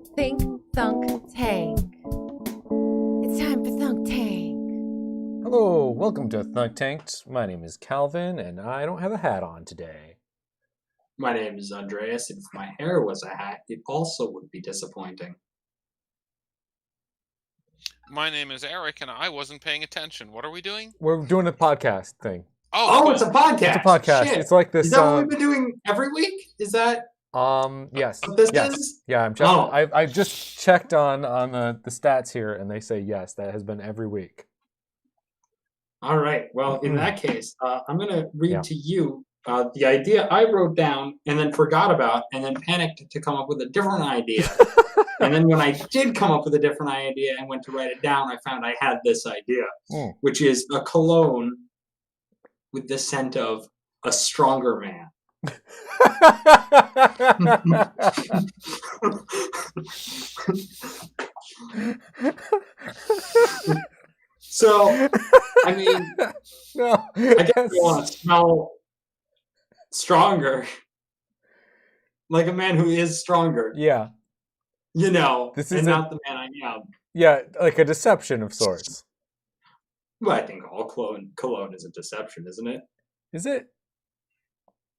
Think, Thunk, Tank. It's time for Thunk Tank. Hello, welcome to Thunk Tanked. My name is Calvin, and I don't have a hat on today. My name is Andreas, and if my hair was a hat, it also would be disappointing. My name is Eric, and I wasn't paying attention. What are we doing? We're doing a podcast thing. Oh, cool. it's a podcast. It's a podcast. Shit. It's like this. Is that what we've been doing every week? Is that Yes. what this Yes. is? Yeah, I'm checking. Oh. I just checked on the stats here, and they say yes, that has been every week. All right. Well, in that case, I'm going to read to you the idea I wrote down and then forgot about and then panicked to come up with a different idea. And then when I did come up with a different idea and went to write it down, I found I had this idea, which is a cologne with the scent of a stronger man. So, I mean, No, I guess you want to smell stronger, like a man who is stronger. Yeah. You know, This and is not the man I am. Yeah, like a deception of sorts. Well, I think all cologne is a deception, isn't it? Is it?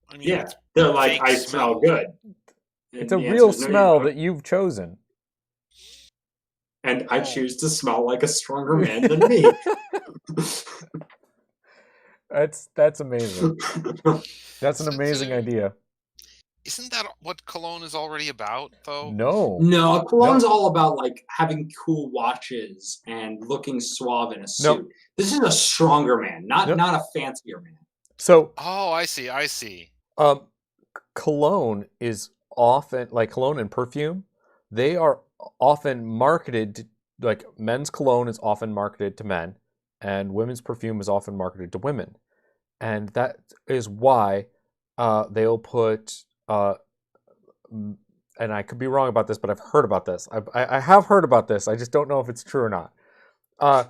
I mean, Yeah, they're like, I smell good. It's a real smell that you've chosen. And I choose to smell like a stronger man than me. That's amazing. That's an amazing idea. Isn't that what cologne is already about, though? No, cologne's all about like having cool watches and looking suave in a suit. Nope. This is a stronger man, not a fancier man. So, I see. Cologne is often, like cologne and perfume, they are often marketed to, like men's cologne is often marketed to men, and women's perfume is often marketed to women, and that is why they'll put. And I could be wrong about this, but I've heard about this. I have heard about this. I just don't know if it's true or not. I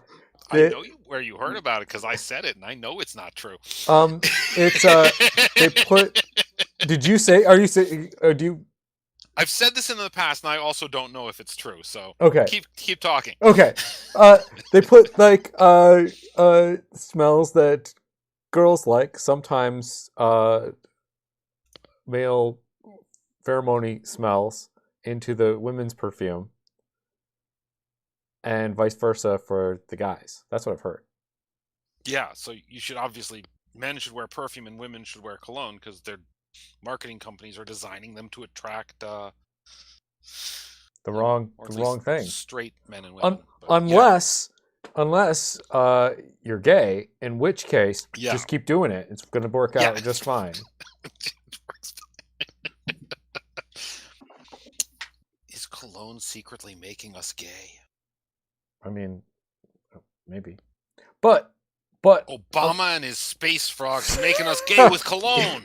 know where you heard about it because I said it, and I know it's not true. It's they put. Did you say? Are you saying? Do you? I've said this in the past, and I also don't know if it's true. So okay, keep talking. Okay, they put like smells that girls like. Sometimes male pheromone smells into the women's perfume, and vice versa for the guys. That's what I've heard. Yeah, so you should obviously men should wear perfume and women should wear cologne because their marketing companies are designing them to attract the wrong thing. Straight men and women. Unless you're gay, in which case just keep doing it. It's going to work out just fine. Is cologne secretly making us gay? I mean, maybe. But Obama and his space frogs making us gay with cologne.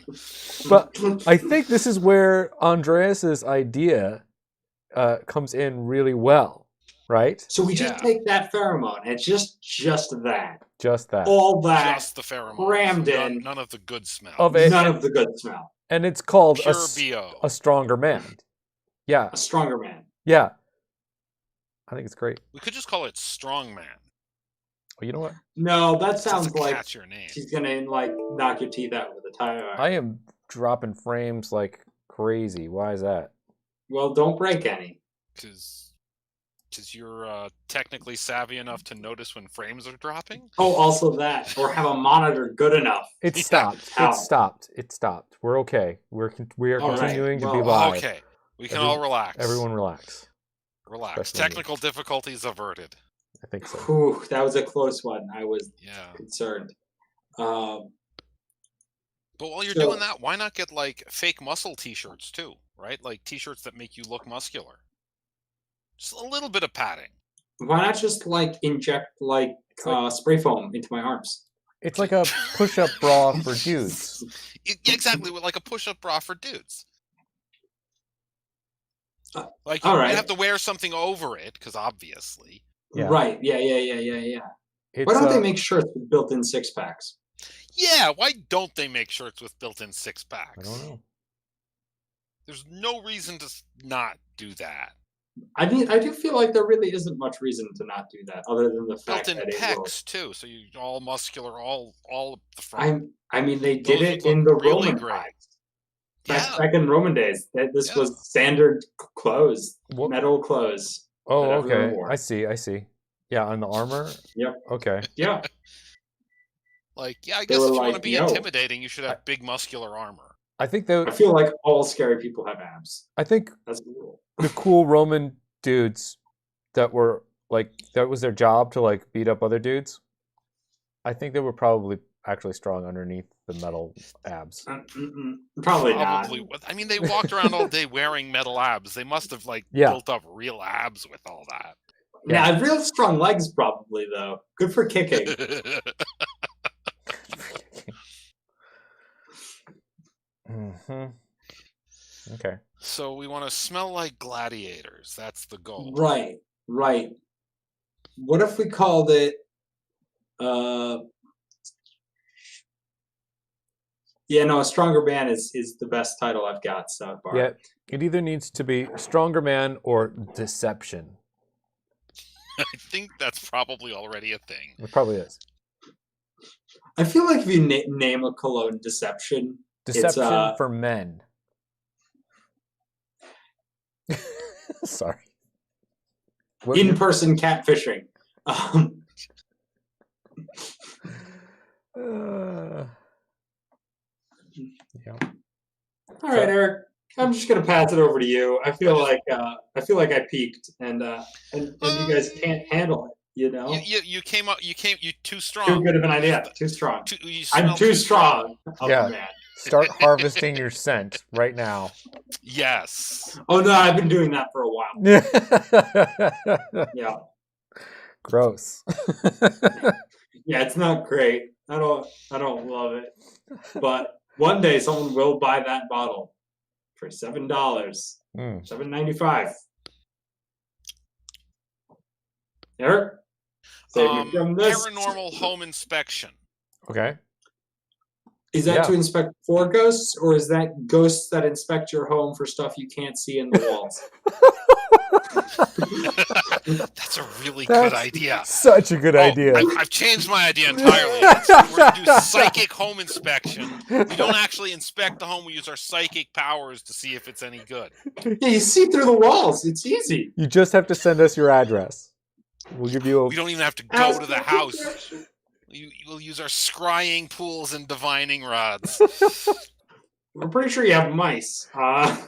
But I think this is where Andreas's idea comes in really well, right? So we just take that pheromone, and it's just that. Just that. All that. Just the pheromone. Crammed in. None of the good smell. None of the good smell. And it's called Pure BO. A stronger man. Yeah. A stronger man. Yeah. I think it's great. We could just call it strong man. Well, you know what? No, that sounds like name. She's gonna knock your teeth out with a tire iron. I am dropping frames like crazy. Why is that? Well, don't break any. Because you're technically savvy enough to notice when frames are dropping? Oh, also that. Or have a monitor good enough. It stopped. It stopped. We're okay. We are continuing to be live. Okay. We can all relax. Everyone relax. Relax. Technical difficulties averted. I think so. Whew, that was a close one. I was concerned. But while you're doing that, why not get like fake muscle t-shirts too, right? Like t-shirts that make you look muscular. Just a little bit of padding. Why not just inject spray foam into my arms? It's like a push-up bra for dudes. Exactly, like a push-up bra for dudes. You have to wear something over it, because obviously. Yeah. Right, yeah. Why don't they make shirts with built-in six-packs? Yeah, why don't they make shirts with built-in six-packs? I don't know. There's no reason to not do that. I do feel like there really isn't much reason to not do that, other than the fact Built-in that it will. pecs too, so you all muscular, all up the front. I mean, they did Those it would look in the really Roman great. times. Yeah. Back in Roman days, this Yeah. was standard clothes, What? metal clothes. Oh, that everyone okay. wore. I see. Yeah, on the armor. Yep. Okay. Yeah. Like, yeah, I They guess were if you want like, to be yo. intimidating, you should have big muscular armor. I think I feel like all scary people have abs. I think That's cool. the cool Roman dudes that were like that was their job to like beat up other dudes. I think they were probably actually strong underneath the metal abs. Probably not. I mean, they walked around all day wearing metal abs. They must have like Yeah. built up real abs with all that. Yeah, real strong legs probably though. Good for kicking. Mm-hmm. Okay. So we want to smell like gladiators. That's the goal. Right. What if we called it yeah, no, a stronger man is the best title I've got so far. Yeah, it either needs to be stronger man or deception. I think that's probably already a thing. It probably is. I feel like if you name a cologne deception, Deception for men. Sorry. In-person catfishing. Yeah. All right, Eric. I'm just gonna pass it over to you. I feel like I peaked, and you guys can't handle it. You know. You came up. You too strong. Too good of an idea. Too strong. I'm too strong. Yeah. Man. Start harvesting your scent right now. Yes. Oh no, I've been doing that for a while. Yeah. Gross. Yeah, it's not great. I don't love it. But one day someone will buy that bottle for $7. $7.95. Eric? Save me from this. Paranormal home inspection. Okay. Is that to inspect for ghosts, or is that ghosts that inspect your home for stuff you can't see in the walls? That's a really good idea. Such a good idea. I've changed my idea entirely. We're going to do psychic home inspection. We don't actually inspect the home. We use our psychic powers to see if it's any good. Yeah, you see through the walls. It's easy. You just have to send us your address. We'll give you We don't even have to go to the house. We'll use our scrying pools and divining rods. I'm pretty sure you have mice. God,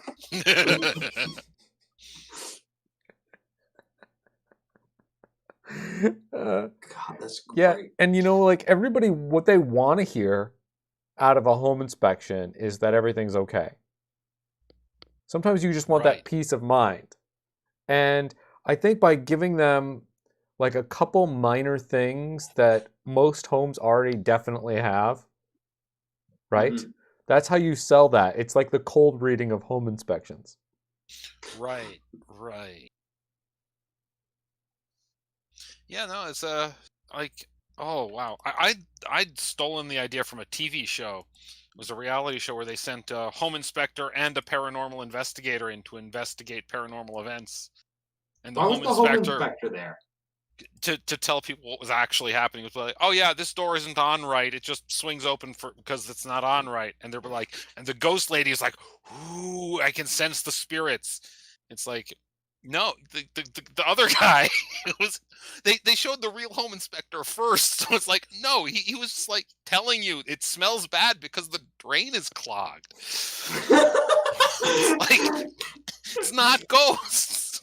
that's great. Yeah, and like everybody, what they want to hear out of a home inspection is that everything's okay. Sometimes you just want that peace of mind. And I think by giving them like a couple minor things that most homes already definitely have, right? Mm-hmm. That's how you sell that. It's like the cold reading of home inspections. Right. Yeah, no, it's like, oh wow, I'd stolen the idea from a TV show. It was a reality show where they sent a home inspector and a paranormal investigator in to investigate paranormal events. And the home inspector there? To tell people what was actually happening. It was like, oh yeah, this door isn't on right. It just swings open because it's not on right. And they were like, and the ghost lady is like, ooh, I can sense the spirits. It's like, no, the other guy was. They showed the real home inspector first, so it's like, no, he was just like telling you it smells bad because the drain is clogged. It's like, it's not ghosts.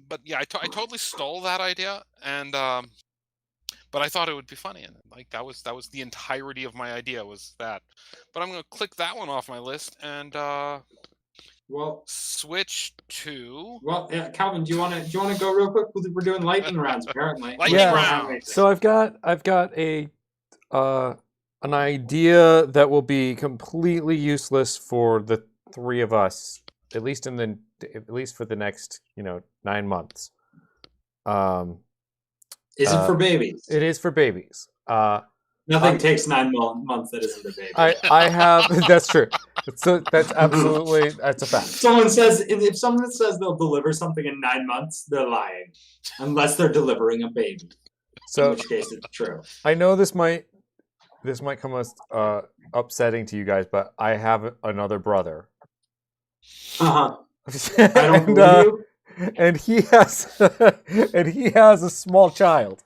But yeah, I totally stole that idea, and but I thought it would be funny, and like that was the entirety of my idea was that. But I'm gonna click that one off my list and switch to. Well, yeah, Calvin, do you want to go real quick? We're doing lightning rounds apparently. Lightning round. So I've got an idea that will be completely useless for the three of us, at least for the next 9 months. Is it for babies? It is for babies. Nothing takes 9 months that isn't a baby. I have. That's true. That's absolutely that's a fact. If someone says they'll deliver something in 9 months, they're lying, unless they're delivering a baby. So in which case it's true. I know this might come as upsetting to you guys, but I have another brother. I don't believe you. And he has a small child.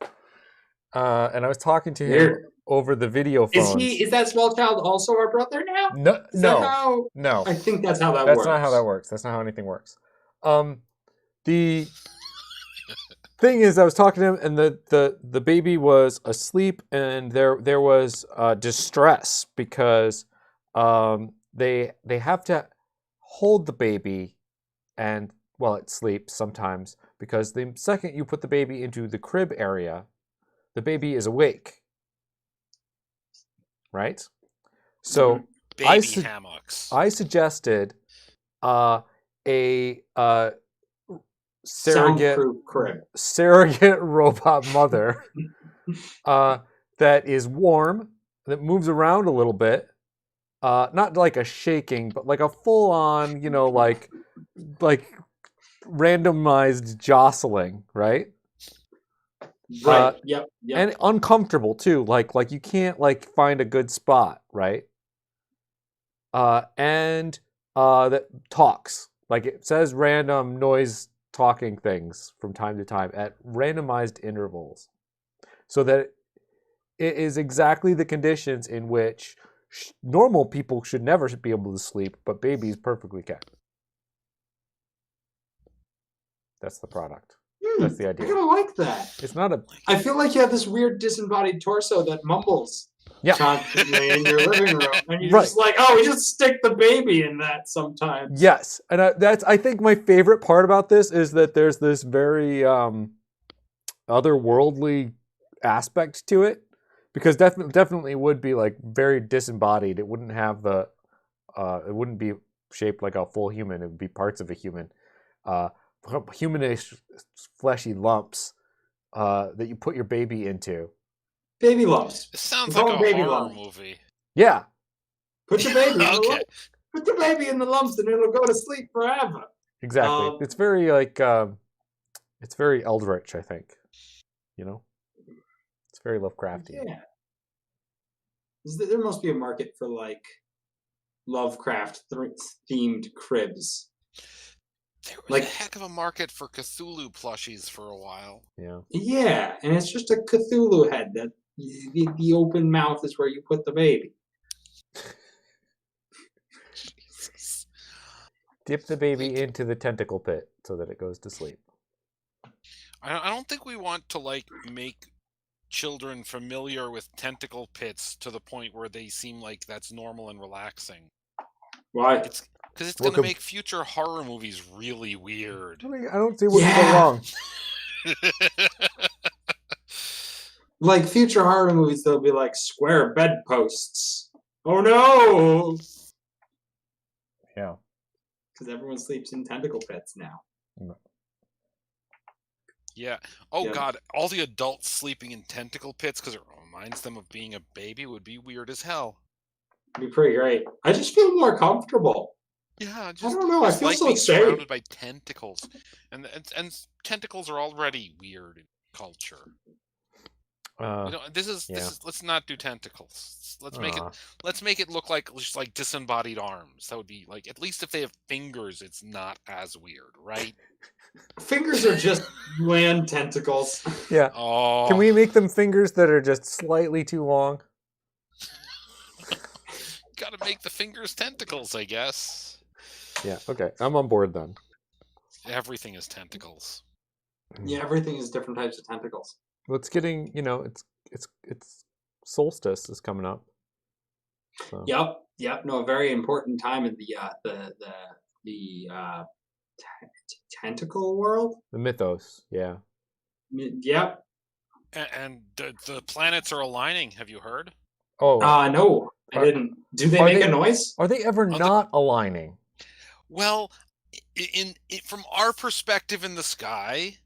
And I was talking to him over the video phones. Is that small child also our brother now? No. I think that's how that works. works. That's not how that works. That's not how anything works. The thing is, I was talking to him, and the baby was asleep, and there was distress because they have to hold the baby and while it sleeps sometimes, because the second you put the baby into the crib area, the baby is awake, right? So hammocks. I suggested a surrogate robot mother that is warm, that moves around a little bit, not like a shaking, but like a full-on, like randomized jostling, right? Right. Yep. And uncomfortable too. Like you can't find a good spot, right? And that talks. Like it says random noise talking things from time to time at randomized intervals. So that it is exactly the conditions in which normal people should never be able to sleep, but babies perfectly can. That's the product. That's the idea. I kind of like that. It's not a... I feel like you have this weird disembodied torso that mumbles constantly in your living room. And you're just like, we just stick the baby in that sometimes. Yes. And I think my favorite part about this is that there's this very otherworldly aspect to it. Because definitely would be like very disembodied. It wouldn't have it wouldn't be shaped like a full human. It would be parts of a human. Humanish fleshy lumps that you put your baby into. Baby lumps. It sounds like a horror movie. Yeah. Put your baby in the Okay. lumps. Put the baby in the lumps and it'll go to sleep forever. Exactly. It's very it's very eldritch, I think. It's very Lovecraftian. Yeah. There must be a market for like Lovecraft themed cribs. There was a heck of a market for Cthulhu plushies for a while. Yeah. Yeah, and it's just a Cthulhu head that the open mouth is where you put the baby. Jesus. Dip the baby into the tentacle pit so that it goes to sleep. I don't think we want to make children familiar with tentacle pits to the point where they seem like that's normal and relaxing. Why? Because it's going to make future horror movies really weird. I don't see what could go wrong. Like future horror movies, they'll be like square bedposts. Oh no! Yeah. Because everyone sleeps in tentacle pits now. Yeah. Oh God, all the adults sleeping in tentacle pits because it reminds them of being a baby would be weird as hell. It'd be pretty great. I just feel more comfortable. Yeah, I don't know. I feel like so being safe. surrounded by tentacles, and tentacles are already weird in culture. This is. Let's not do tentacles. Let's make it look like just like disembodied arms. That would be like, at least if they have fingers, it's not as weird, right? Fingers are just land tentacles. Yeah. Oh. Can we make them fingers that are just slightly too long? Gotta make the fingers tentacles, I guess. Yeah, okay. I'm on board then. Everything is tentacles. Yeah, everything is different types of tentacles. Well, it's getting, it's solstice is coming up. So. Yep. No, a very important time in the tentacle world. The mythos, yeah. Yep. And the planets are aligning. Have you heard? Oh. No, I didn't. Do they make a noise? Are they ever not aligning? Well, from our perspective in the sky,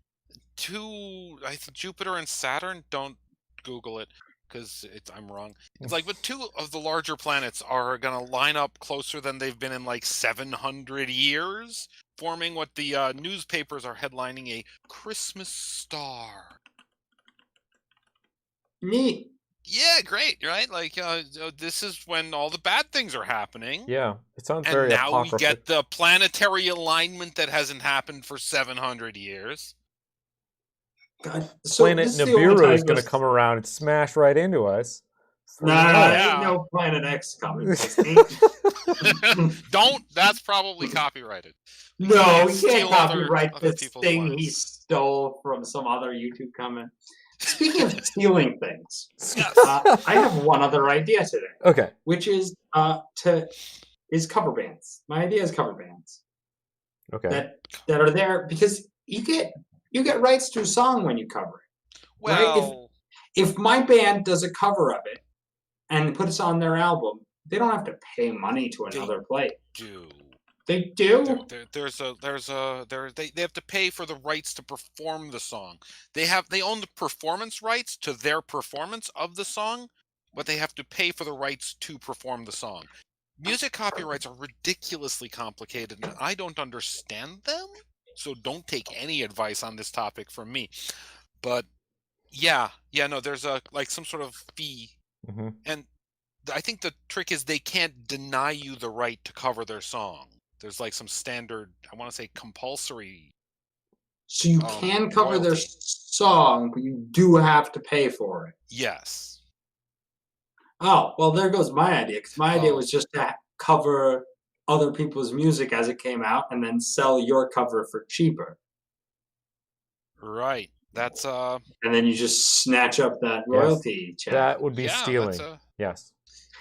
Jupiter and Saturn, don't Google it, because I'm wrong. It's like, but 2 of the larger planets are going to line up closer than they've been in like 700 years, forming what the newspapers are headlining a Christmas star. Neat. Yeah, great, right? Like, this is when all the bad things are happening. Yeah, it sounds And very now we apocryphal. get the planetary alignment that hasn't happened for 700 years. God, so Planet this is the only Nibiru time is going to this- come around and smash right into us. No, Yeah. ain't no Planet X coming. Don't. That's probably copyrighted. No, we Steal can't other copyright this people's thing he works. stole from some other YouTube comment. Speaking of stealing things, Yes. I have one other idea today, Okay. which is cover bands. My idea is cover bands Okay. that are there because you get rights to a song when you cover it. Well, If my band does a cover of it and puts it on their album, they don't have to pay money to another place. They do. They have to pay for the rights to perform the song. They own the performance rights to their performance of the song, but they have to pay for the rights to perform the song. Music copyrights are ridiculously complicated, and I don't understand them. So don't take any advice on this topic from me. But no, there's some sort of fee, Mm-hmm. and I think the trick is they can't deny you the right to cover their song. There's like some standard, I want to say compulsory. So you can cover their song, but you do have to pay for it. Yes. Oh, well, there goes my idea. Because my idea was just to cover other people's music as it came out and then sell your cover for cheaper. Right. That's And then you just snatch up that royalty check. That would be stealing. Yes.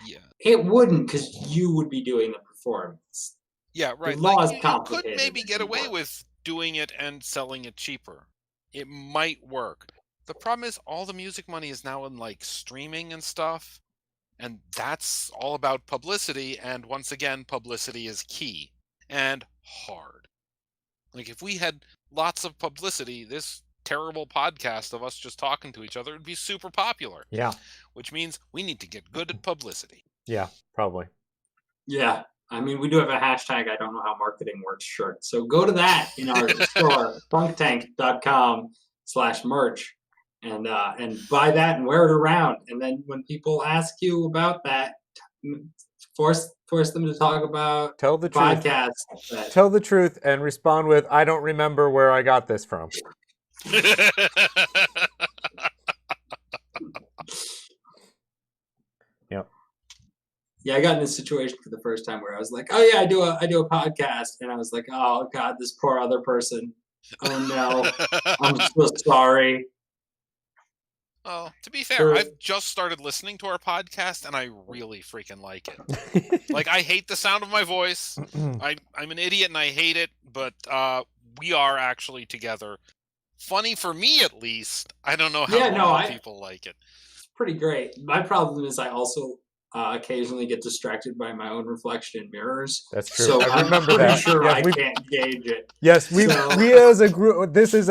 Yeah. It wouldn't, because you would be doing the performance. Yeah, right. The law is you could complicated maybe and get away important. with doing it and selling it cheaper. It might work. The problem is all the music money is now in like streaming and stuff, and that's all about publicity, and once again, publicity is key and hard. Like if we had lots of publicity, this terrible podcast of us just talking to each other would be super popular. Yeah. Which means we need to get good at publicity. Yeah, probably. Yeah. I mean, we do have a hashtag, I don't know how marketing works shirt. So go to that in our store, funktank.com/merch, and buy that and wear it around. And then when people ask you about that, force them to talk about Tell the truth. podcasts. Tell the truth and respond with, I don't remember where I got this from. Yep. Yeah, I got in this situation for the first time where I was like, "Oh yeah, I do a podcast," and I was like, "Oh God, this poor other person. Oh no, I'm so sorry." Oh, to be fair, I've just started listening to our podcast, and I really freaking like it. Like, I hate the sound of my voice. I'm an idiot, and I hate it. But we are actually together. Funny for me, at least. I don't know how people like it. It's pretty great. My problem is I also occasionally get distracted by my own reflection in mirrors. That's true. So I remember I'm pretty that. sure Yeah, I can't gauge it. Yes, we as a group. This is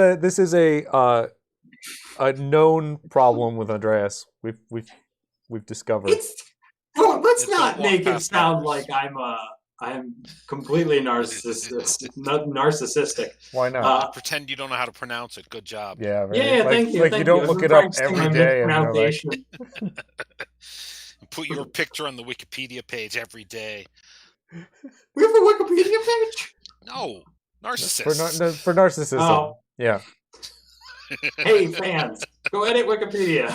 a known problem with Andreas. We've discovered. Let's not make it sound like I'm completely narcissistic. Why not? Pretend you don't know how to pronounce it. Good job. Yeah, right. Yeah, thank you. Like thank you don't you. look it up every day. And you're like, Put your picture on the Wikipedia page every day. We have a Wikipedia page? No, narcissists. for narcissism. Oh. Yeah. Hey, fans, go edit Wikipedia.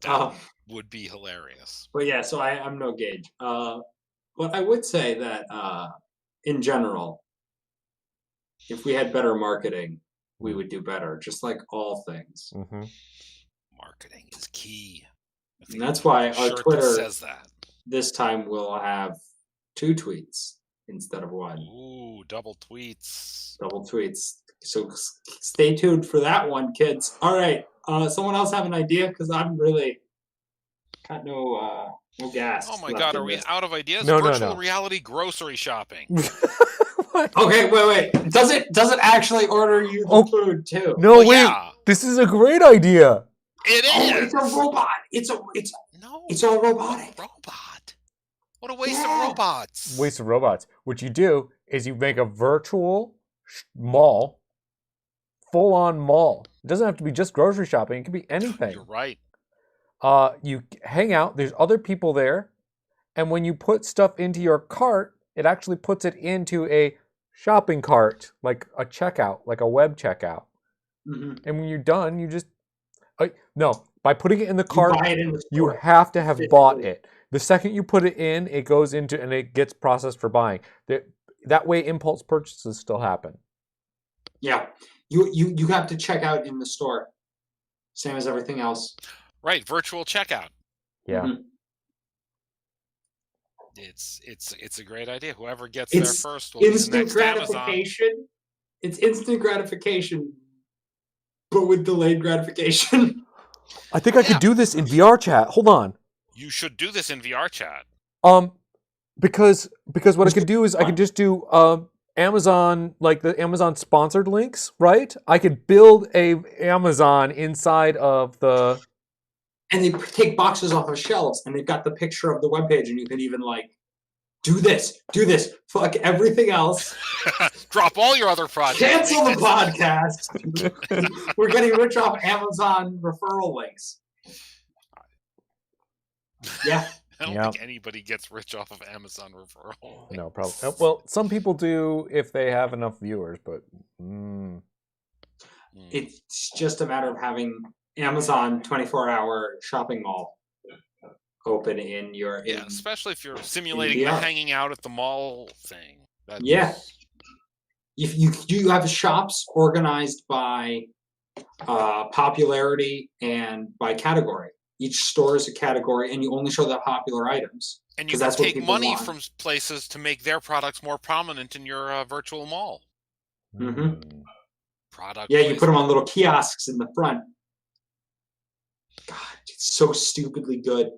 That would be hilarious. But yeah, so I'm no gauge. But I would say that in general, if we had better marketing, we would do better, just like all things. Mm-hmm. Marketing is key. And that's why our Twitter says that. This time we'll have 2 tweets instead of 1. Ooh, double tweets. Double tweets. So stay tuned for that one, kids. All right. Someone else have an idea? Because I'm really got no gas. Oh my God, are we out of ideas? No, Virtual reality grocery shopping. Okay, wait. Does it actually order you the food too? No, Well, wait. yeah. This is a great idea. It Oh, is. it's a robot. It's No. all robotic. Robot. What a waste Yeah. of robots. Waste of robots. What you do is you make a virtual mall, full-on mall. It doesn't have to be just grocery shopping. It can be anything. You're right. You hang out. There's other people there, and when you put stuff into your cart, it actually puts it into a shopping cart, like a checkout, like a web checkout. Mhm. And when you're done, you just no. By putting it in the You cart, buy it in the you store. have to have bought Physically. it. The second you put it in, it goes into and it gets processed for buying. That way, impulse purchases still happen. Yeah. You have to check out in the store. Same as everything else. Right, virtual checkout. Yeah. Mhm. It's a great idea. Whoever gets there It's first will be the instant next Amazon. gratification. It's instant gratification, but with delayed gratification. I think I could do this in VR chat. Hold on. You should do this in VR chat. Because what I could do is I could just do Amazon, like the Amazon sponsored links, right? I could build a Amazon inside of the. And they take boxes off of shelves, and they've got the picture of the webpage, and you can even like do this, fuck everything else, Drop all your other projects. cancel the podcast. We're getting rich off Amazon referral links. Yeah. I don't Yep. think anybody gets rich off of Amazon referral. No, probably. Well, some people do if they have enough viewers, but. It's just a matter of having Amazon 24-hour shopping mall open in your Yeah, especially if you're simulating the VR. hanging out at the mall thing. Yeah. If you have shops organized by popularity and by category. Each store is a category, and you only show the popular items. And you 'cause can that's what take people money want. from places to make their products more prominent in your virtual mall. Mhm. Product. Yeah, you put them on little kiosks in the front. God, it's so stupidly good.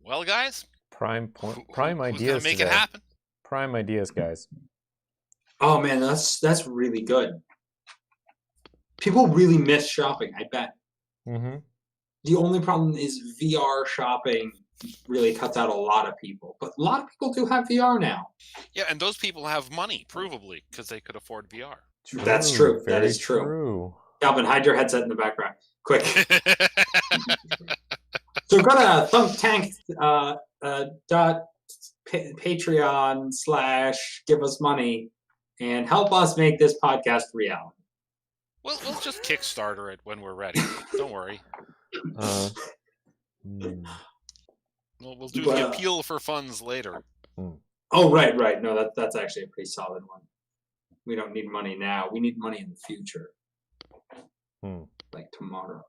Well, guys, Prime who's ideas gonna make today. it happen? Prime ideas, guys. Oh man, that's really good. People really miss shopping, I bet. Mm-hmm. The only problem is VR shopping really cuts out a lot of people. But a lot of people do have VR now. Yeah, and those people have money, provably, because they could afford VR. That's true. That Very is true. true. Calvin, hide your headset in the background. Quick. So go to thumptank.patreon/give us money and help us make this podcast reality. We'll just Kickstarter it when we're ready. Don't worry. We'll do the appeal for funds later. Oh, right. No, that's actually a pretty solid one. We don't need money now. We need money in the future. Like tomorrow.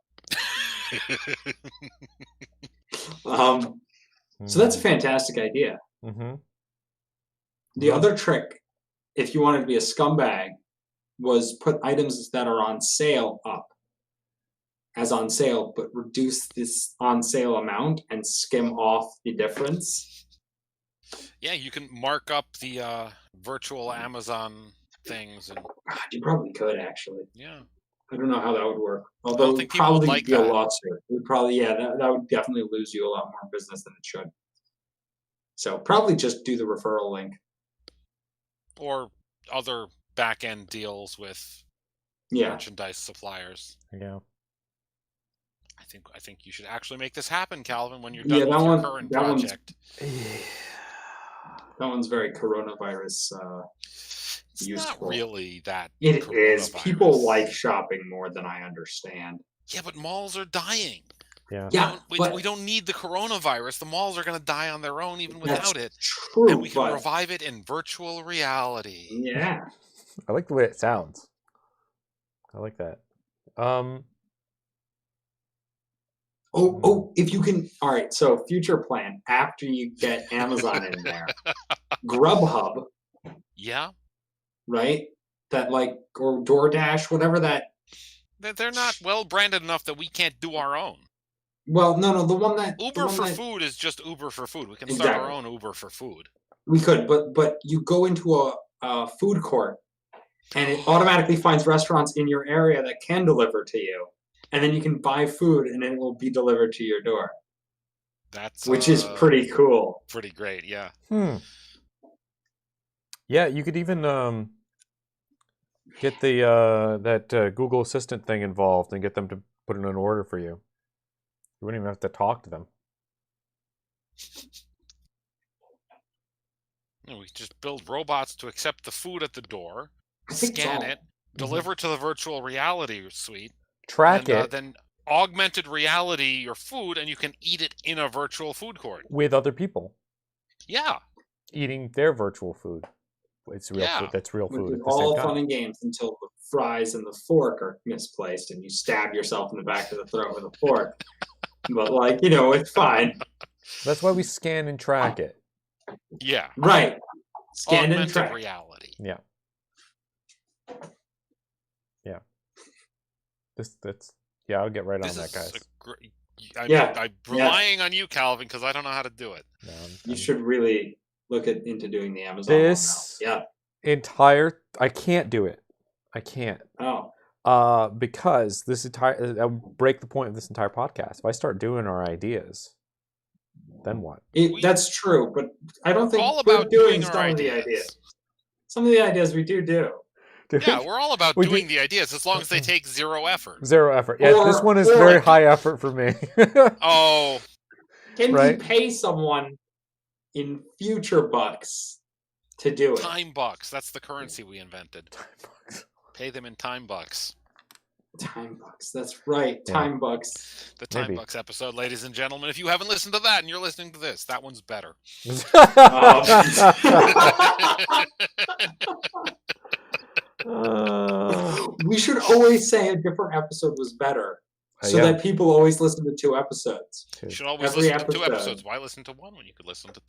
So that's a fantastic idea. Mm-hmm. The other trick, if you wanted to be a scumbag, was put items that are on sale up as on sale, but reduce this on sale amount and skim off the difference. Yeah, you can mark up the virtual Amazon things. And God, you probably could, actually. yeah. I don't know how that would work. Although don't think people would probably like be a that. lawsuit. It would probably, that would definitely lose you a lot more business than it should. So probably just do the referral link. Or other back-end deals with merchandise suppliers. Yeah. I think you should actually make this happen, Calvin, when you're done with your current project. That one's very coronavirus It's useful. not really that. It is. coronavirus. People like shopping more than I understand. Yeah, but malls are dying. Yeah. Yeah, we don't need the coronavirus. The malls are going to die on their own even without it. True, And we can revive it in virtual reality. Yeah. I like the way it sounds. I like that. If you can. All right. So future plan after you get Amazon in there, Grubhub. Yeah. Right. That or DoorDash, whatever that. They're not well branded enough that we can't do our own. Well, no, the one that Uber for food is just Uber for food. We can start our own Uber for food. We could, but you go into a food court and it automatically finds restaurants in your area that can deliver to you. And then you can buy food, and it will be delivered to your door. That's which is pretty cool. Pretty great, yeah. Yeah, you could even get the that Google Assistant thing involved and get them to put in an order for you. You wouldn't even have to talk to them. We just build robots to accept the food at the door, I think scan so. it, deliver to the virtual reality suite, Track and it then augmented reality your food, and you can eat it in a virtual food court. with other people Yeah. eating their virtual food. It's real food. That's real Which food is at the same all time. fun and games until the fries and the fork are misplaced and you stab yourself in the back of the throat with a fork. But it's fine. That's why we scan and track it. Yeah. Right. Scan and Augmented track. reality. Yeah. Yeah. I'll get right on that, guys. I'm relying on you, Calvin, because I don't know how to do it. No, You should really look into doing the Amazon one now. Yeah. I can't do it. I can't. Oh. Because I'll break the point of this entire podcast. If I start doing our ideas, then what? That's true, but I don't think all we're about doing our some of the ideas. ideas. Some of the ideas we do. Yeah, we're all about doing the ideas as long as they take zero effort. Zero effort. Yeah, this one is very high effort for me. Oh. Can we pay someone in future bucks to do it? Time bucks. That's the currency we invented. Time bucks. Pay them in time bucks. Time bucks. That's right. Yeah. Time bucks. The time bucks episode, ladies and gentlemen. If you haven't listened to that and you're listening to this, that one's better. We should always say a different episode was better, so that people always listen to 2 episodes. You should always listen to 2 episodes. Why listen to 1 when you could listen to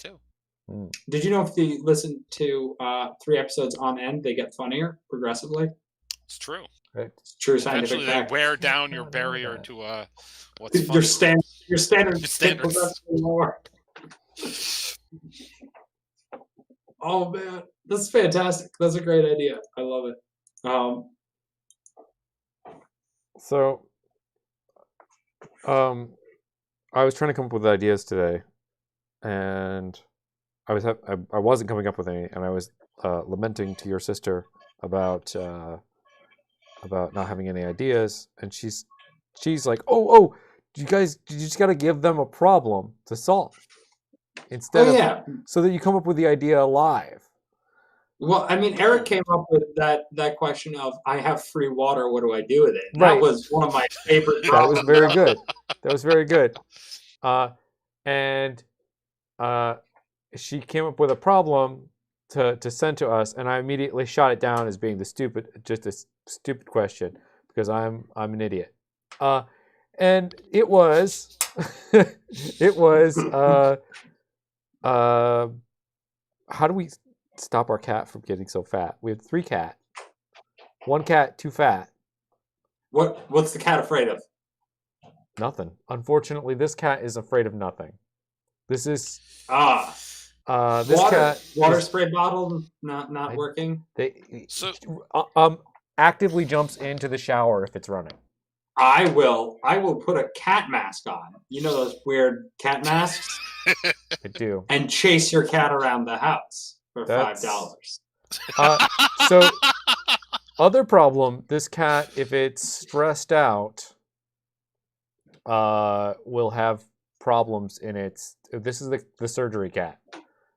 2? Did you know if you listen to 3 episodes on end, they get funnier progressively? It's true. It's true scientific fact. Eventually, they wear down your barrier to what's funny. Your standards get progressively more. Oh man, that's fantastic. That's a great idea. I love it. So, I was trying to come up with ideas today, and I wasn't coming up with any, and I was lamenting to your sister about not having any ideas, and she's like, oh, you just got to give them a problem to solve instead so that you come up with the idea live. Well, I mean, Eric came up with that question of, I have free water, what do I do with it? And that was one of my favorite problems. That was very good. That was very good. And she came up with a problem to send to us, and I immediately shot it down as being just a stupid question, because I'm an idiot. And it was how do we stop our cat from getting so fat? We have 3 cats. 1 cat too fat. What's the cat afraid of? Nothing. Unfortunately, this cat is afraid of nothing. This is this water spray bottle not working. Actively jumps into the shower if it's running. I will put a cat mask on. You know those weird cat masks? I do. And chase your cat around the house for $5. So, other problem, this cat, if it's stressed out, will have problems in its... This is the surgery cat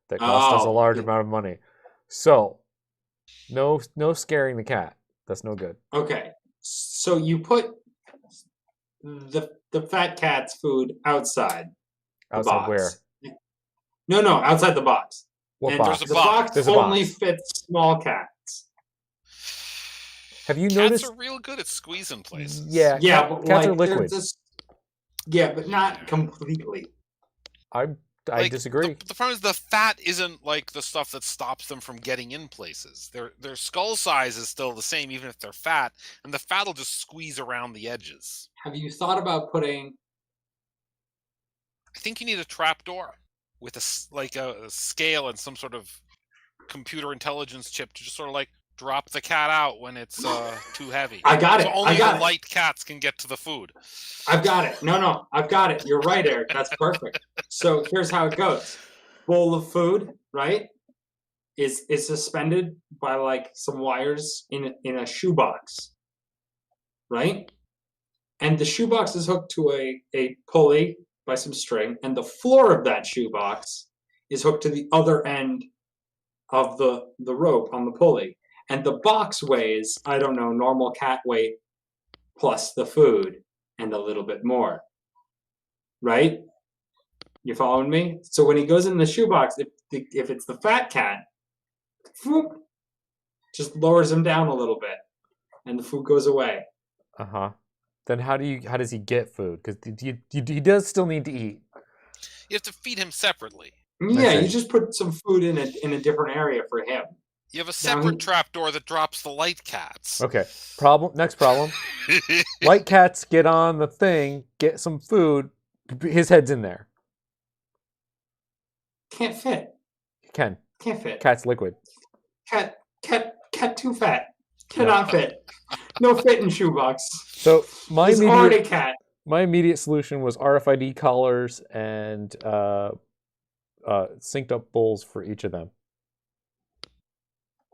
that cost us a large amount of money. So, no scaring the cat. That's no good. Okay. So you put the fat cat's food outside. Outside where? No, outside the box. What and box? The box only fits small cats. Have you noticed? Cats are real good at squeezing places. Yeah, but cats are liquid. But not completely. I disagree. The problem is the fat isn't like the stuff that stops them from getting in places. Their skull size is still the same, even if they're fat, and the fat will just squeeze around the edges. Have you thought about putting... I think you need a trap door with a scale and some sort of computer intelligence chip to just sort of like drop the cat out when it's too heavy. I got it. So only I got the it. light cats can get to the food. I've got it. No, I've got it. You're right, Eric. That's perfect. So here's how it goes. Bowl of food, right? Is suspended by like some wires in a shoebox, right? And the shoebox is hooked to a pulley by some string, and the floor of that shoebox is hooked to the other end of the rope on the pulley. And the box weighs, I don't know, normal cat weight plus the food and a little bit more. Right? You following me? So when he goes in the shoebox, if it's the fat cat, whoop, just lowers him down a little bit, and the food goes away. Then how does he get food? Because he does still need to eat. You have to feed him separately. Yeah, you just put some food in a different area for him. You have a separate trapdoor that drops the light cats. Okay. Next problem. Light cats get on the thing, get some food. His head's in there. Can't fit. Can't fit. Cat's liquid. Cat too fat. Cannot fit. No fit in shoebox. So my immediate solution was RFID collars and synced up bowls for each of them.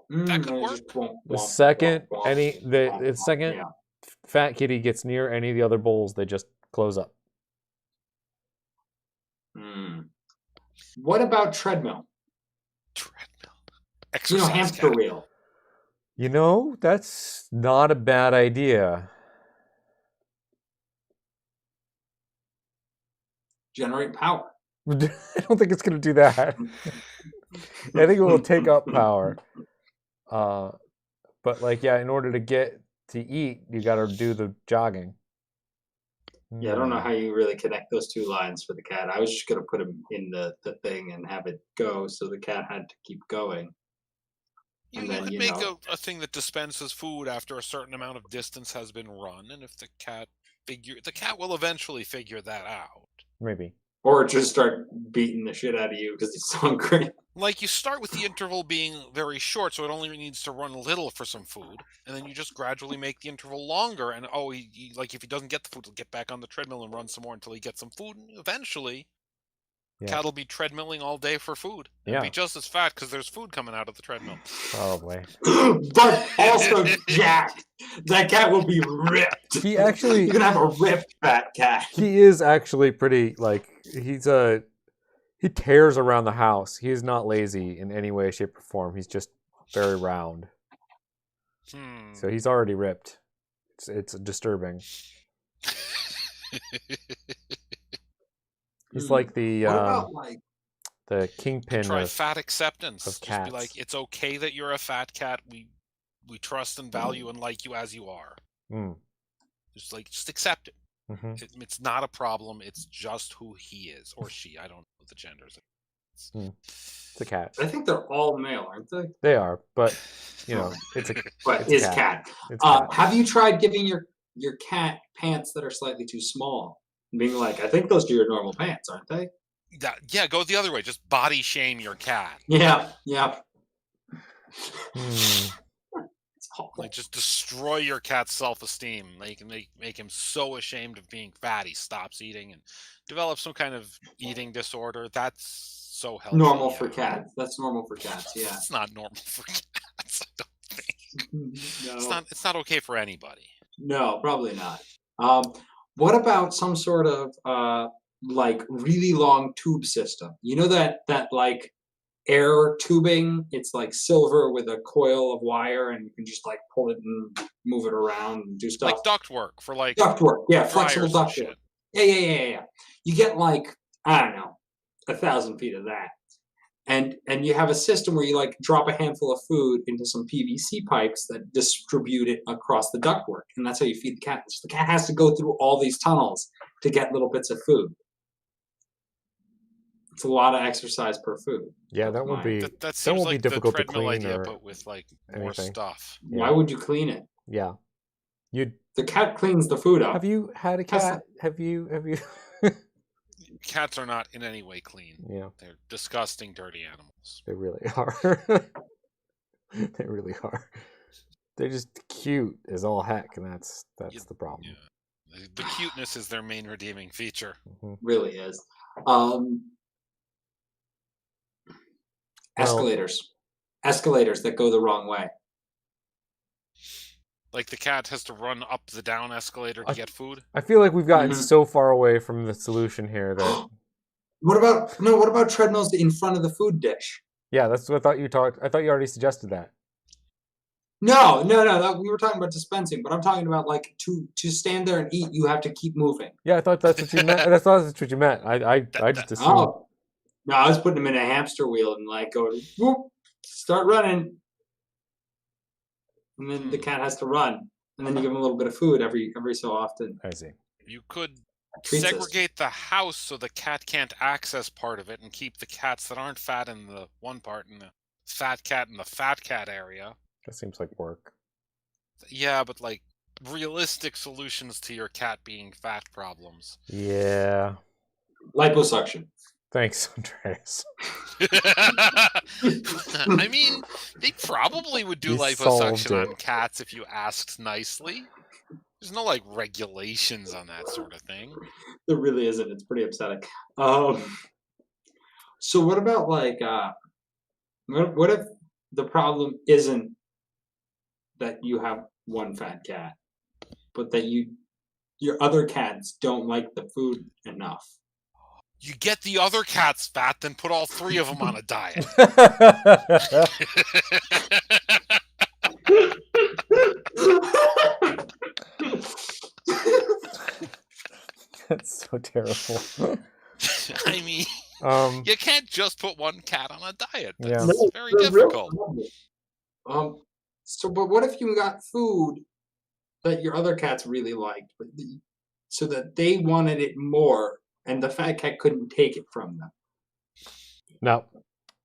That could work. The second fat kitty gets near any of the other bowls, they just close up. What about treadmill? Exercise hamster cat. wheel. That's not a bad idea. Generate power. I don't think it's going to do that. I think it will take up power. But in order to get to eat, you got to do the jogging. Yeah, I don't know how you really connect those two lines for the cat. I was just going to put him in the thing and have it go, so the cat had to keep going. You could make a thing that dispenses food after a certain amount of distance has been run, and if the cat will eventually figure that out. Maybe. Or just start beating the shit out of you because he's hungry. Like, you start with the interval being very short, so it only needs to run a little for some food, and then you just gradually make the interval longer, and if he doesn't get the food, he'll get back on the treadmill and run some more until he gets some food, and eventually, cat will be treadmilling all day for food. It'll be just as fat because there's food coming out of the treadmill. Probably. But also jacked. That cat will be ripped. He actually... You're going to have a ripped fat cat. He is actually pretty, he tears around the house. He is not lazy in any way, shape, or form. He's just very round. So he's already ripped. It's disturbing. He's like the the kingpin Try fat acceptance. of cats. Just be like, it's okay that you're a fat cat. We trust and value and like you as you are. Just accept it. It's not a problem. It's just who he is or she. I don't know the genders. It's a cat. I think they're all male, aren't they? They are, but it's a. But it's is cat. cat. Have you tried giving your cat pants that are slightly too small and being like, I think those are your normal pants, aren't they? Yeah, go the other way. Just body shame your cat. Yeah. Like, just destroy your cat's self-esteem. Make him so ashamed of being fat he stops eating and develops some kind of eating disorder. That's so healthy. Normal for cats. That's normal for cats. Yeah. It's not normal for cats. I don't think. No. It's not okay for anybody. No, probably not. What about some sort of really long tube system? You know that air tubing? It's like silver with a coil of wire, and you can just pull it and move it around and do stuff. Like ductwork for ductwork. Yeah, flexible ductwork. Yeah. You get I don't know, 1,000 feet of that. And you have a system where you drop a handful of food into some PVC pipes that distribute it across the ductwork, and that's how you feed the cat. So the cat has to go through all these tunnels to get little bits of food. It's a lot of exercise per food. Yeah, that would be. That seems like the difficult to treadmill clean idea, or but with more stuff. Yeah. Why would you clean it? Yeah, the cat cleans the food up. Have you had a cat? Have you? Cats are not in any way clean. Yeah, they're disgusting, dirty animals. They really are. They really are. they're just cute as all heck, and that's the problem. Yeah. The cuteness is their main redeeming feature. Really is. Escalators that go the wrong way. Like the cat has to run up the down escalator to get food. I feel like we've gotten so far away from the solution here that. What about treadmills in front of the food dish? Yeah, that's what I thought you talked. I thought you already suggested that. No. We were talking about dispensing, but I'm talking about like to stand there and eat, you have to keep moving. Yeah, I thought that's what you meant. That's what you meant. I just assumed. Oh. No, I was putting them in a hamster wheel and like go, whoop, start running, and then the cat has to run, and then you give him a little bit of food every so often. I see. You could segregate the house so the cat can't access part of it, and keep the cats that aren't fat in the one part, and the fat cat in the fat cat area. That seems like work. Yeah, but like realistic solutions to your cat being fat problems. Yeah. Liposuction. Thanks, Andreas. I mean, they probably would do liposuction on cats if you asked nicely. There's no like regulations on that sort of thing. There really isn't. It's pretty upsetting. So what about like what if the problem isn't that you have one fat cat, but that your other cats don't like the food enough? You get the other cats fat, then put all three of them on a diet. That's so terrible. I mean, you can't just put one cat on a diet. That's very difficult. So, but what if you got food that your other cats really liked, so that they wanted it more, and the fat cat couldn't take it from them? No,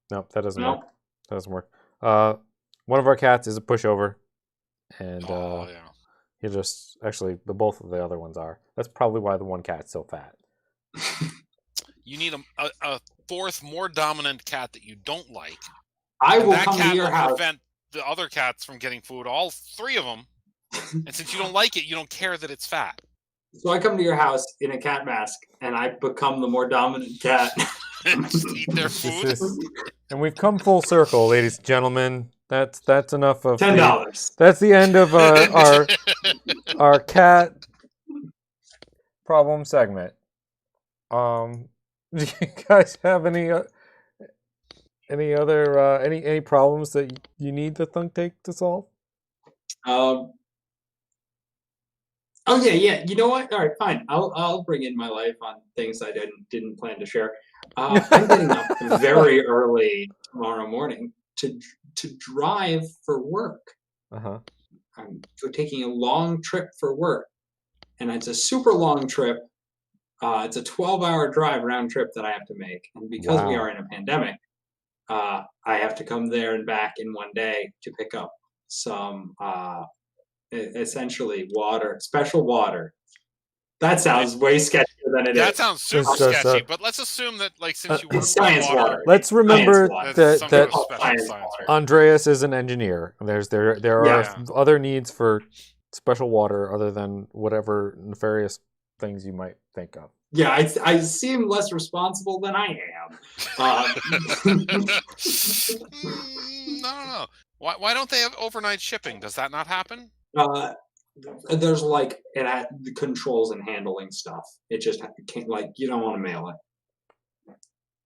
that doesn't work. That doesn't work. One of our cats is a pushover, and he just both of the other ones are. That's probably why the one cat's so fat. You need a fourth, more dominant cat that you don't like. I will come to your house. Prevent the other cats from getting food, all three of them. And since you don't like it, you don't care that it's fat. So I come to your house in a cat mask, and I become the more dominant cat. And just eat their food. And we've come full circle, ladies and gentlemen. That's enough of $10. That's the end of our cat problem segment. Do you guys have any other any problems that you need the Thunk Take to solve? Oh yeah. You know what? All right, fine. I'll bring in my life on things I didn't plan to share. I'm getting up very early tomorrow morning to drive for work. I'm taking a long trip for work, and it's a super long trip. It's a 12-hour drive round trip that I have to make, and because we are in a pandemic, I have to come there and back in one day to pick up some essentially special water. That sounds way sketchier than it is. That sounns super sketchy, but let's assume that, like, since you work science water. Let's remember that Andreas is an engineer. There are other needs for special water other than whatever nefarious things you might think of. Yeah, I seem less responsible than I am. No. Why don't they have overnight shipping? Does that not happen? There's like the controls and handling stuff. It just can't, like, you don't want to mail it.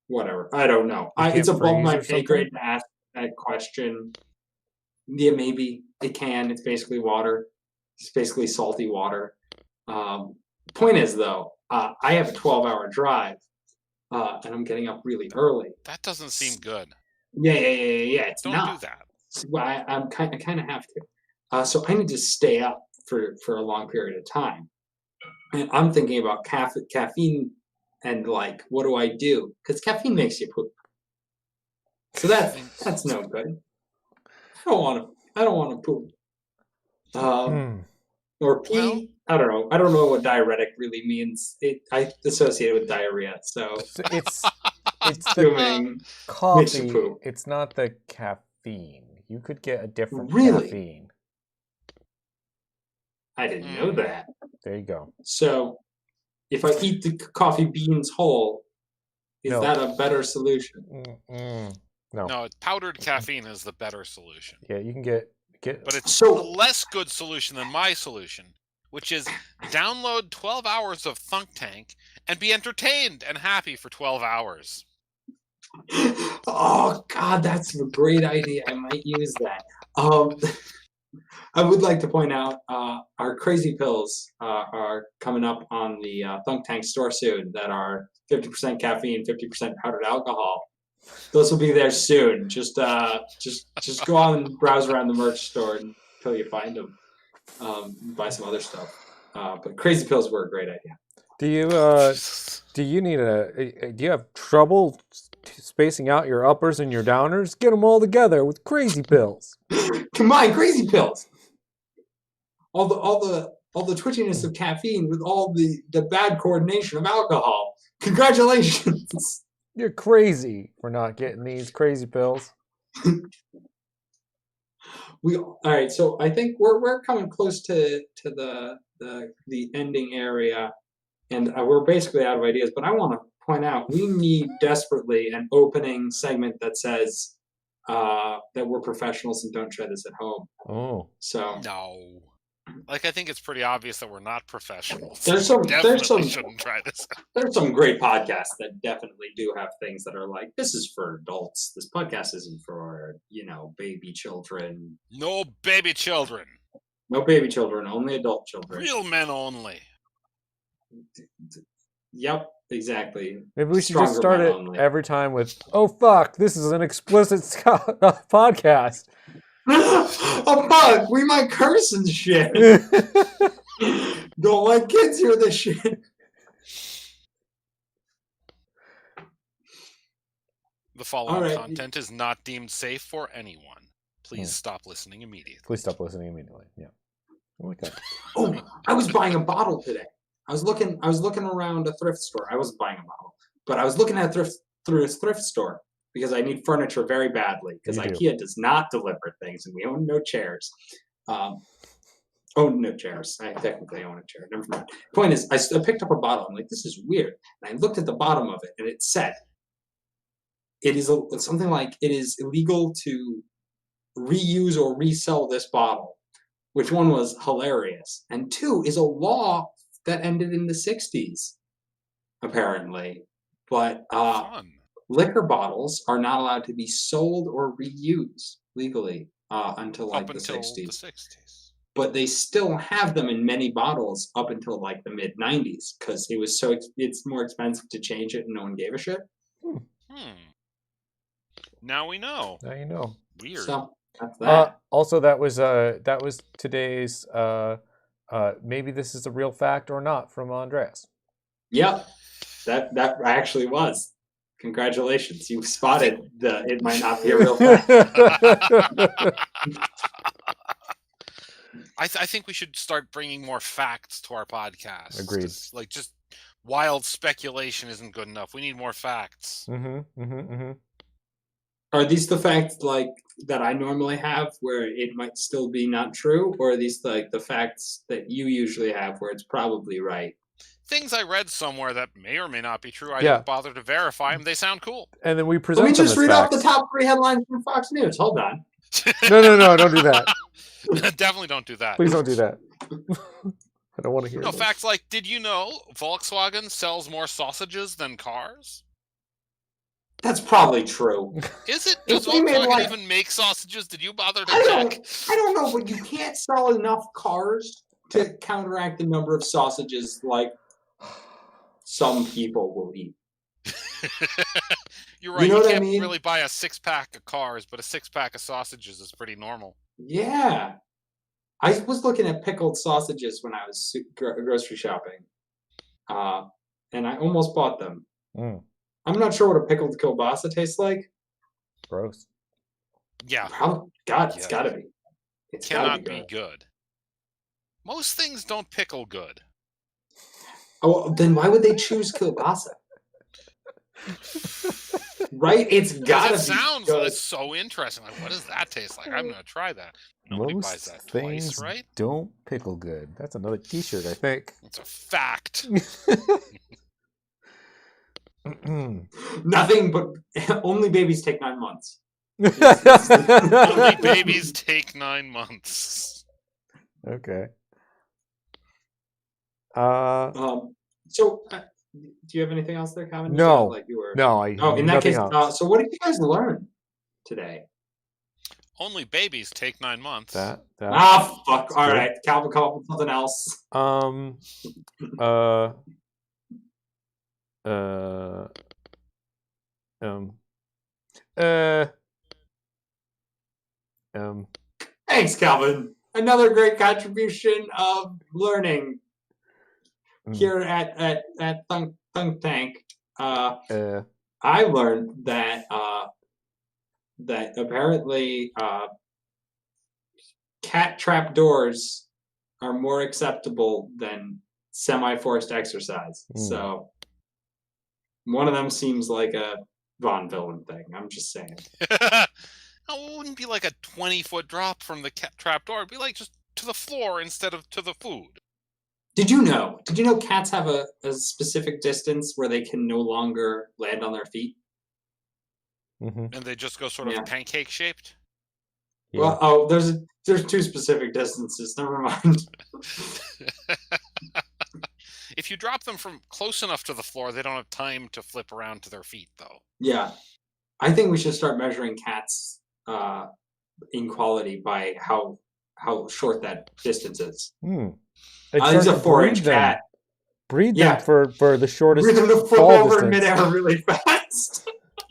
Whatever. I don't know. It's above my pay grade to ask that question. Yeah, maybe it can. It's basically water. It's basically salty water. Point is, though, I have a 12-hour drive, and I'm getting up really early. That doesn't seem good. Yeah. It's don't not. Do that. So I kind of have to. So I need to stay up for a long period of time, and I'm thinking about caffeine and, like, what do I do? Because caffeine makes you poop. So that's no good. I don't want to poop. Or pee. Well, I don't know. I don't know what diuretic really means. I associate it with diarrhea. So it's the coffee. It's not the caffeine. You could get a different caffeine. I didn't know that. There you go. So, if I eat the coffee beans whole, is No. that a better solution? No. No, powdered caffeine is the better solution. Yeah, you can get. But it's So- a less good solution than my solution, which is download 12 hours of Thunk Tank and be entertained and happy for 12 hours. Oh God, that's a great idea. I might use that. I would like to point out our crazy pills are coming up on the Thunk Tank store soon. That are 50% caffeine, 50% powdered alcohol. Those will be there soon. Just go on and browse around the merch store until you find them. Buy some other stuff. But crazy pills were a great idea. Do you need do you have trouble spacing out your uppers and your downers? Get them all together with crazy pills. Combine crazy pills. All the twitchiness of caffeine with all the bad coordination of alcohol. Congratulations. You're crazy for not getting these crazy pills. All right, so I think we're coming close to the ending area, and we're basically out of ideas. But I want to point out we need desperately an opening segment that says that we're professionals and don't try this at home. Oh, So No. Like, I think it's pretty obvious that we're not professionals. There's some- Definitely shouldn't try this. there's some great podcasts that definitely do have things that are like, this is for adults. This podcast isn't for baby children. No baby children. No baby children, only adult children. Real men only. Yep, exactly. maybe we should just Stronger start men it only. every time with, "Oh fuck, this is an explicit podcast." A bug. We might curse and shit. Don't let kids hear this shit. The following All right. content is not deemed safe for anyone. Please stop listening immediately. Please stop listening immediately. Yeah, I like that. Oh, I was buying a bottle today. I was looking around a thrift store. I wasn't buying a bottle, but I was looking at a thrift store because I need furniture very badly because You do. IKEA does not deliver things, and we own no chairs. No chairs. I technically own a chair. Never mind. Point is, I picked up a bottle. I'm like, this is weird. And I looked at the bottom of it, and it said, it is something like it is illegal to reuse or resell this bottle, which one was hilarious. And two is a law that ended in the 60s, apparently. But Fun. liquor bottles are not allowed to be sold or reused legally until like Up the until 60s. the 60s. But they still have them in many bottles up until like the mid 90s because it's more expensive to change it and no one gave a shit. Now we know. Now you know. Weird. So that's that. Also, that was today's. Maybe this is a real fact or not from Andreas. Yep, that actually was. Congratulations, you spotted it might not be a real fact. I think we should start bringing more facts to our podcast. Agreed. Like, just wild speculation isn't good enough. We need more facts. Are these the facts like that I normally have where it might still be not true, or are these like the facts that you usually have where it's probably right? Things I read somewhere that may or may not be true. I Yeah. didn't bother to verify them. They sound cool. And then we present Let me them just as read off the facts. top 3 headlines from Fox News. Hold on. No, don't do that. Definitely don't do that. Please don't do that. I don't want to hear No, this. facts like, did you know Volkswagen sells more sausages than cars? That's probably true. Is it? If Does they made, Volkswagen like- even make sausages? Did you bother to I check? don't know, but you can't sell enough cars to counteract the number of sausages like some people will eat. You're right. You, know what I can't mean? really buy a 6-pack of cars, but a 6-pack of sausages is pretty normal. Yeah. I was looking at pickled sausages when I was grocery shopping. And I almost bought them. I'm not sure what a pickled kielbasa tastes like. Gross. Yeah, It's Yeah. gotta be. It's gotta cannot be be good. Most things don't pickle good. Oh, well, then why would they choose kielbasa? Right? It's gotta It be sounds good. it's so interesting. Like, what does that taste like? I'm gonna try that. Nobody buys Most that things twice, right? don't pickle good. That's another T-shirt, I think. It's a fact. Nothing but only babies take 9 months. Only babies take 9 months. Okay. So, do you have anything else there, Calvin? You No. sounded like you were. No, Oh, in that nothing case, else. so what did you guys learn today? Only babies take 9 months. That Fuck. All good. right, Calvin, come up with something else. Thanks, Calvin. Another great contribution of learning here at Thunk Tank. I learned that that apparently cat trap doors are more acceptable than semi-forced exercise. So one of them seems like a Von villain thing. I'm just saying. It wouldn't be like a 20-foot drop from the cat trap door. It'd be like just to the floor instead of to the food. Did you know cats have a specific distance where they can no longer land on their feet? Mm-hmm. And they just go sort of pancake shaped? Yeah. Well, there's 2 specific distances. Never mind. If you drop them from close enough to the floor, they don't have time to flip around to their feet, though. Yeah. I think we should start measuring cats in quality by how short that distance is. He's a 4-inch cat. Breed them for the shortest breed them to flip over in midair really fast.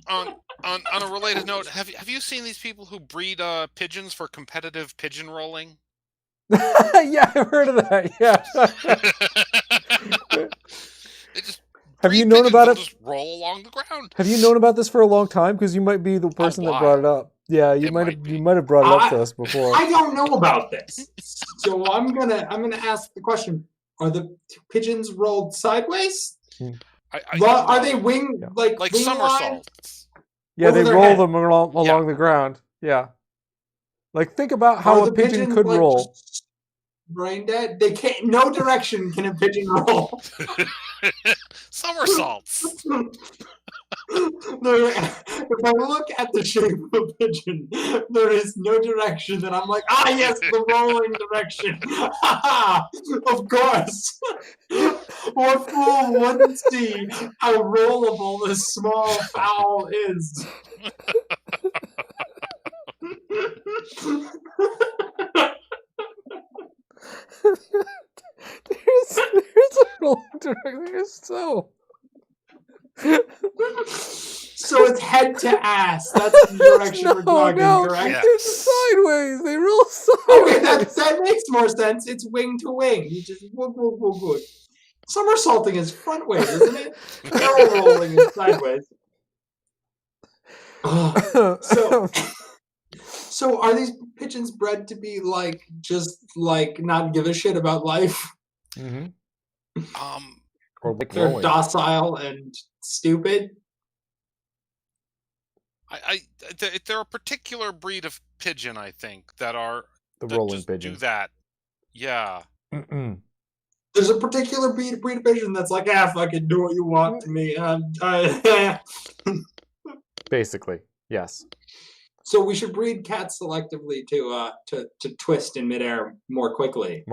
On a related note, have you seen these people who breed pigeons for competitive pigeon rolling? Yeah, I've heard of that. Yeah. They just have you known about it? Just roll along the ground. Have you known about this for a long time? Because you might be the person that brought it up. Yeah, you might have brought it up to us before. I don't know about this, so I'm gonna ask the question: are the pigeons rolled sideways? Are they wing like wing somersaults? Yeah, they roll them along the ground. Yeah, like think about how a pigeon could roll. Brain dead. They can't. No direction can a pigeon roll. Somersaults. If I look at the shape of a pigeon, there is no direction, and I'm like, yes, the rolling direction. Of course. What fool wouldn't see how rollable this small fowl is? there's a rolling direction. There's so. So it's head to ass. That's the direction we're talking, correct? Yes. It's sideways. They roll sideways. Okay, that makes more sense. It's wing to wing. You just whoop, whoop, whoop, whoop. Somersaulting is front ways, isn't it? Barrel rolling is sideways. So are these pigeons bred to be just not give a shit about life? Mm-hmm. Or they're docile and stupid. They're a particular breed of pigeon, I think, that rolling pigeon. Do that. Yeah. Mm-mm. There's a particular breed of pigeon that's like, fucking do what you want to me. Basically, yes. So we should breed cats selectively to twist in midair more quickly.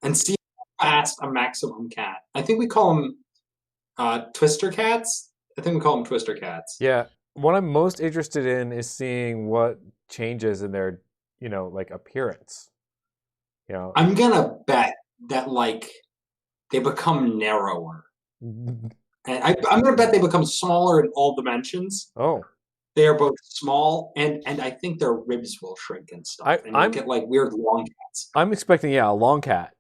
And see how fast a maximum cat. I think we call them twister cats. Yeah. What I'm most interested in is seeing what changes in their, appearance. I'm gonna bet that they become narrower. And I'm gonna bet they become smaller in all dimensions. Oh. They are both small, and I think their ribs will shrink and stuff. And you'll get weird long cats. I'm expecting, a long cat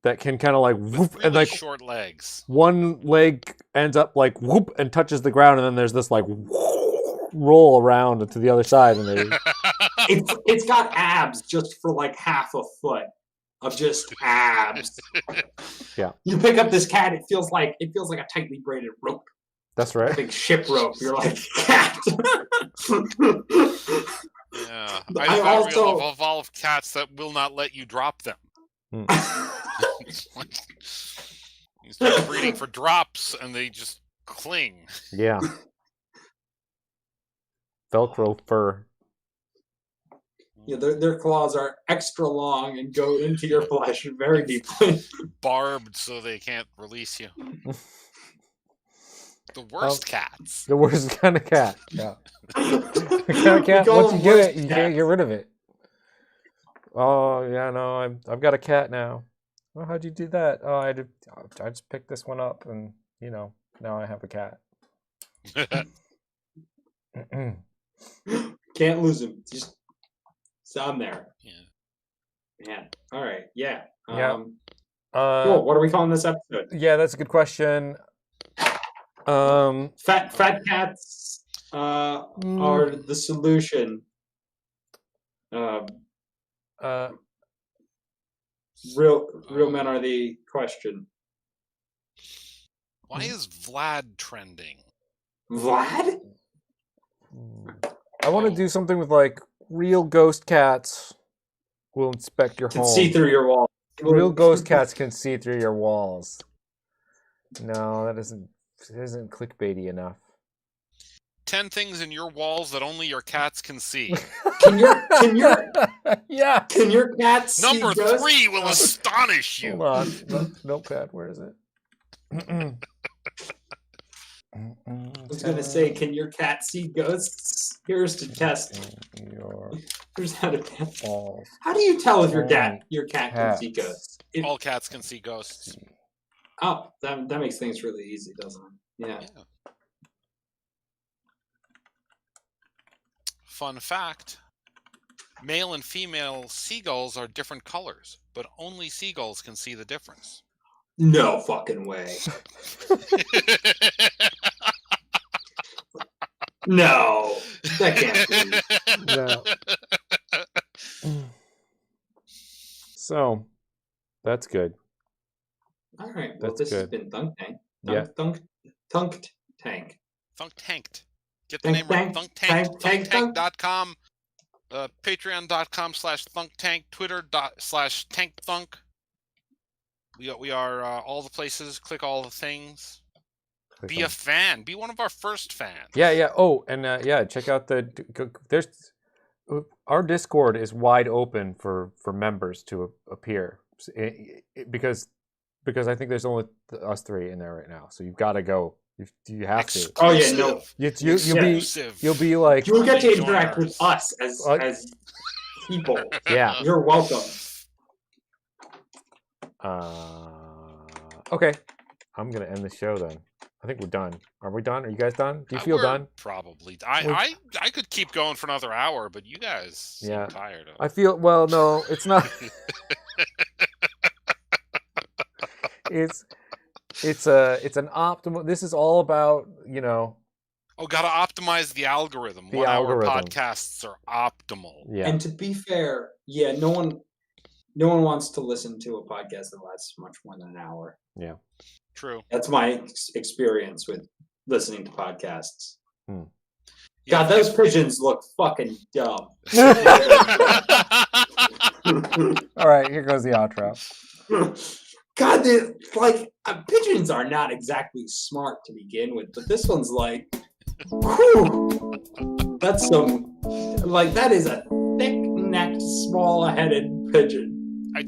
that can kind of whoop really and short legs. One leg ends up whoop and touches the ground, and then there's this roll around to the other side, and it's got abs just for half a foot of just abs. Yeah. You pick up this cat, it feels like a tightly braided rope. That's right. A big ship rope. You're like, cat. Yeah, I I also- will evolve cats that will not let you drop them. You start breeding for drops, and they just cling. Yeah. Velcro fur. Yeah, their claws are extra long and go into your flesh very deeply. Barbed so they can't release you. The worst cats. The worst kind of cat. Yeah. The kind of We cat. call Once you them get worst it, you cats. can't get rid of it. Oh yeah, no, I've got a cat now. Oh, how'd you do that? Oh, I just picked this one up, and now I have a cat. Can't lose him. Just it's on there. Yeah. Man. All right. Yeah. Yeah. Cool. What are we calling this episode? Yeah, that's a good question. Fat cats are the solution. Real men are the question. Why is Vlad trending? Vlad? I want to do something with like real ghost cats will inspect your Can home. see through your wall. Real ghost cats can see through your walls. No, that isn't clickbaity enough. 10 things in your walls that only your cats can see. Can your Yeah. can your cat see Number ghosts? 3 will astonish you. Hold on. Notepad, where is it? I was gonna say, can your cat see ghosts? Here's to test. Here's how to test. Walls. How do you tell if your cat Cats. can see ghosts? All cats can see ghosts. Oh, that makes things really easy, doesn't it? Yeah. Fun fact. Male and female seagulls are different colors, but only seagulls can see the difference. No fucking way. No, that can't be. No. So, that's good. All right. Well, That's this has good. been Thunk Tank. Yeah. Thunked Tank. Thunk Tanked. Get the name right. Thunk Tanked. ThunkTank.com. Patreon.com/ThunkTank. Twitter.com/TankThunk. We are all the places. Click all the things. Be a fan. Be one of our first fans. Yeah. Oh, and check out there's our Discord is wide open for members to appear because I think there's only us 3 in there right now. So you've got to go. You have to. Oh yeah, no. You'll be like You'll get to interact with us as people. Yeah. You're welcome. Okay. I'm gonna end the show then. I think we're done. Are we done? Are you guys done? Do you feel We're done? Probably. I could keep going for another hour, but you guys seem tired of it. I feel no, it's not. It's an optimal. This is all about Oh, gotta optimize the algorithm. The 1 hour algorithm. podcasts are optimal. Yeah. And to be fair, yeah, no one wants to listen to a podcast that lasts much more than an hour. Yeah. True. That's my experience with listening to podcasts. Hmm. God, those pigeons look fucking dumb. All right, here goes the outro. God, pigeons are not exactly smart to begin with, but this one's like, whew, that's that is a thick-necked, small-headed pigeon.